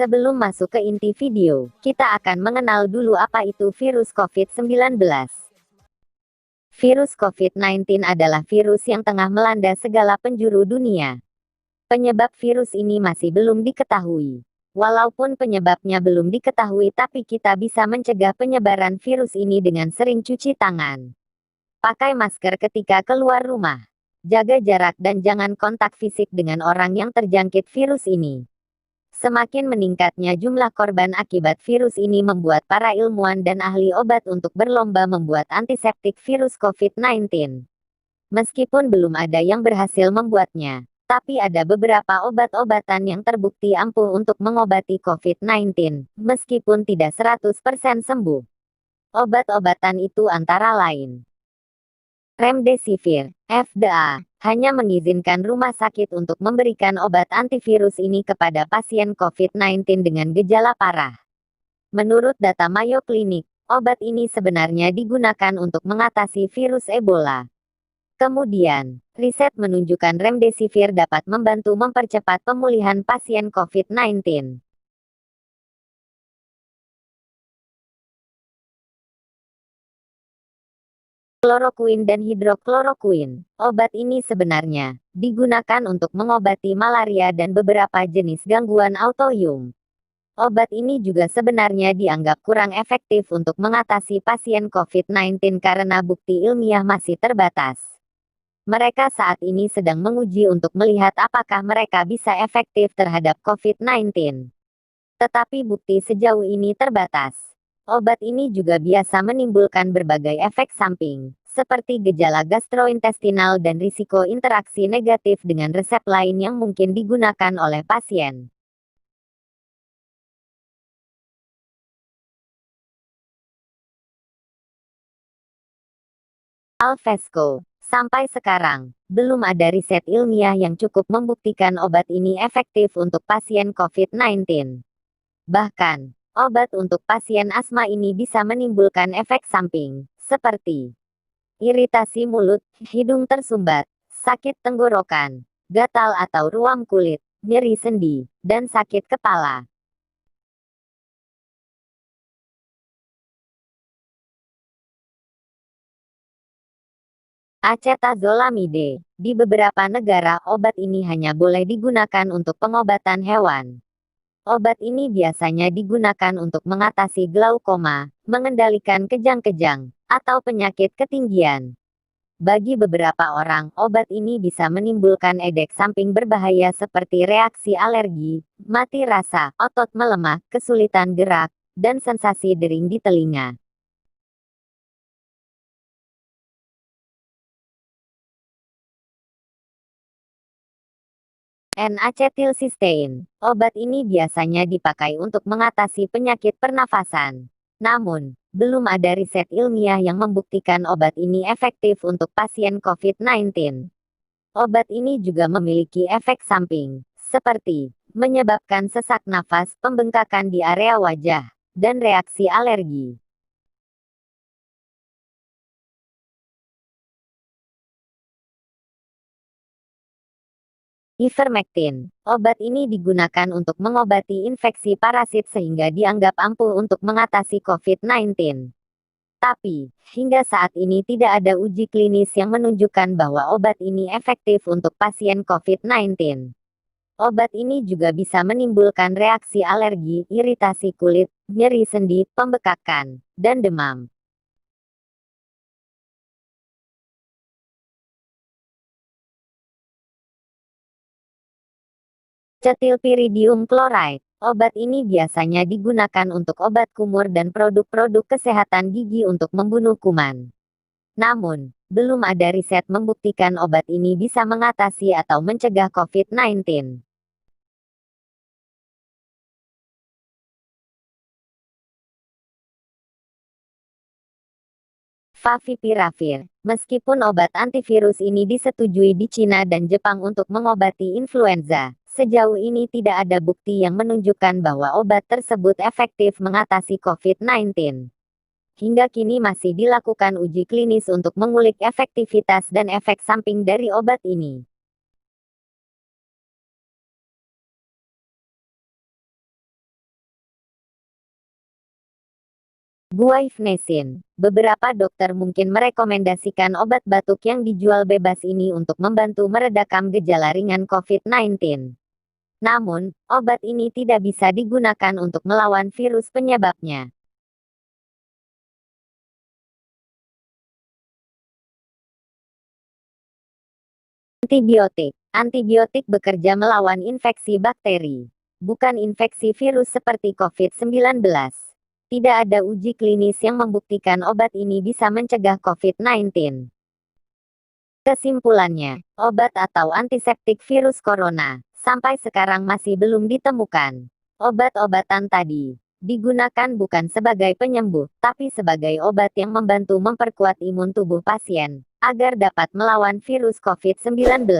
Sebelum masuk ke inti video, kita akan mengenal dulu apa itu virus COVID-19. Virus COVID-19 adalah virus yang tengah melanda segala penjuru dunia. Penyebab virus ini masih belum diketahui. Walaupun penyebabnya belum diketahui, tapi kita bisa mencegah penyebaran virus ini dengan sering cuci tangan. Pakai masker ketika keluar rumah. Jaga jarak dan jangan kontak fisik dengan orang yang terjangkit virus ini. Semakin meningkatnya jumlah korban akibat virus ini membuat para ilmuwan dan ahli obat untuk berlomba membuat antiseptik virus COVID-19. Meskipun belum ada yang berhasil membuatnya, tapi ada beberapa obat-obatan yang terbukti ampuh untuk mengobati COVID-19, meskipun tidak 100% sembuh. Obat-obatan itu antara lain Remdesivir, FDA, hanya mengizinkan rumah sakit untuk memberikan obat antivirus ini kepada pasien COVID-19 dengan gejala parah. Menurut data Mayo Clinic, obat ini sebenarnya digunakan untuk mengatasi virus Ebola. Kemudian, riset menunjukkan remdesivir dapat membantu mempercepat pemulihan pasien COVID-19. Klorokuin dan hidroklorokuin. Obat ini sebenarnya digunakan untuk mengobati malaria dan beberapa jenis gangguan autoimun. Obat ini juga sebenarnya dianggap kurang efektif untuk mengatasi pasien COVID-19 karena bukti ilmiah masih terbatas. Mereka saat ini sedang menguji untuk melihat apakah mereka bisa efektif terhadap COVID-19. Tetapi bukti sejauh ini terbatas. Obat ini juga biasa menimbulkan berbagai efek samping, seperti gejala gastrointestinal dan risiko interaksi negatif dengan resep lain yang mungkin digunakan oleh pasien. Alfesco. Sampai sekarang, belum ada riset ilmiah yang cukup membuktikan obat ini efektif untuk pasien COVID-19. Bahkan, obat untuk pasien asma ini bisa menimbulkan efek samping, seperti iritasi mulut, hidung tersumbat, sakit tenggorokan, gatal atau ruam kulit, nyeri sendi, dan sakit kepala. Acetazolamide. Di beberapa negara, obat ini hanya boleh digunakan untuk pengobatan hewan. Obat ini biasanya digunakan untuk mengatasi glaukoma, mengendalikan kejang-kejang, atau penyakit ketinggian. Bagi beberapa orang, obat ini bisa menimbulkan efek samping berbahaya seperti reaksi alergi, mati rasa, otot melemah, kesulitan gerak, dan sensasi dering di telinga. N-acetilcysteine. Obat ini biasanya dipakai untuk mengatasi penyakit pernafasan. Namun, belum ada riset ilmiah yang membuktikan obat ini efektif untuk pasien COVID-19. Obat ini juga memiliki efek samping, seperti menyebabkan sesak nafas, pembengkakan di area wajah, dan reaksi alergi. Ivermectin. Obat ini digunakan untuk mengobati infeksi parasit sehingga dianggap ampuh untuk mengatasi COVID-19. Tapi, hingga saat ini tidak ada uji klinis yang menunjukkan bahwa obat ini efektif untuk pasien COVID-19. Obat ini juga bisa menimbulkan reaksi alergi, iritasi kulit, nyeri sendi, pembekakan, dan demam. Cetilpiridium chloride. Obat ini biasanya digunakan untuk obat kumur dan produk-produk kesehatan gigi untuk membunuh kuman. Namun, belum ada riset membuktikan obat ini bisa mengatasi atau mencegah COVID-19. Favipiravir. Meskipun obat antivirus ini disetujui di Cina dan Jepang untuk mengobati influenza, sejauh ini tidak ada bukti yang menunjukkan bahwa obat tersebut efektif mengatasi COVID-19. Hingga kini masih dilakukan uji klinis untuk mengulik efektivitas dan efek samping dari obat ini. Guaifenesin. Beberapa dokter mungkin merekomendasikan obat batuk yang dijual bebas ini untuk membantu meredakan gejala ringan COVID-19. Namun, obat ini tidak bisa digunakan untuk melawan virus penyebabnya. Antibiotik. Antibiotik bekerja melawan infeksi bakteri, bukan infeksi virus seperti COVID-19. Tidak ada uji klinis yang membuktikan obat ini bisa mencegah COVID-19. Kesimpulannya, obat atau antiseptik virus corona sampai sekarang masih belum ditemukan. Obat-obatan tadi digunakan bukan sebagai penyembuh, tapi sebagai obat yang membantu memperkuat imun tubuh pasien agar dapat melawan virus COVID-19.